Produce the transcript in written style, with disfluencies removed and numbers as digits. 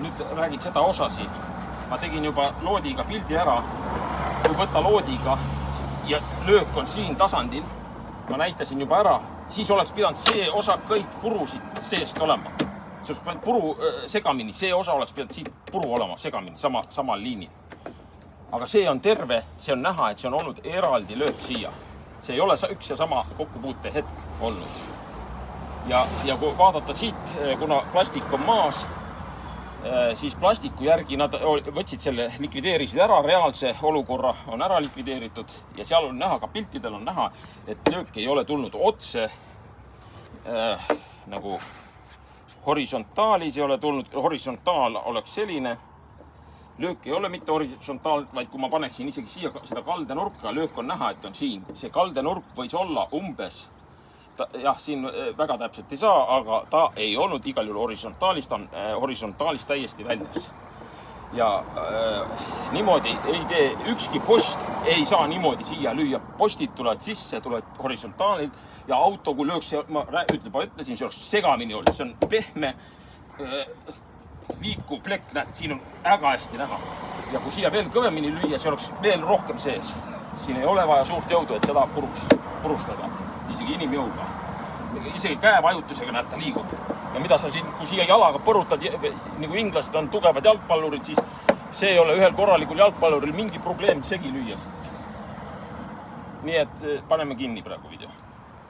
nüüd räägid seda osa siin. Ma tegin juba loodiga pildi ära. Kui võtta loodiga ja löök on siin tasandil, ma näitasin juba ära, siis oleks pidanud see osa kõik purusid seest olema. See oleks pidanud puru segamini, see osa oleks pidanud siit puru olema segamini, samal liinil. Aga see on terve, see on näha, et see on olnud eraldi löök siia. See ei ole üks ja sama kokkupuute hetk olnud. Ja kui vaadata siit, kuna plastik on maas, siis plastiku järgi nad võtsid selle, likvideerisid ära, reaalse olukorra on ära likvideeritud ja seal on näha, ka piltidel on näha, et löök ei ole tulnud otse nagu horisontaalis ei ole tulnud, horisontaal oleks selline. Löök ei ole mitte horisontaal, vaid kui ma paneksin isegi siia seda kaldenurka, löök on näha, et on siin. See kaldenurk võis olla umbes, jah, siin väga täpselt ei saa, aga ta ei olnud igal juhul horisontaalis, ta on horisontaalis täiesti väljas. Ja niimoodi ei tee, ükski post ei saa niimoodi siia lüüa. Postid tulevad sisse, tulevad horisontaalid ja auto, kui lööks, ma ütlesin, see oleks segamini olnud, see on pehme liikuv plekk, näed, siin on väga hästi näha. Ja kui siia veel kõvemini lüüa, see oleks veel rohkem sees. Siin ei ole vaja suurt jõudu, et seda purustada. Isegi inimjõuga. Isegi käevajutusega näed, ta liigub. Ja mida sa siin, kui siia jalaga põrutad, nagu inglased on tugevad jalgpallurid, siis see ei ole ühel korralikul jalgpalluril mingi probleem segi lüüa. Nii et paneme kinni praegu video.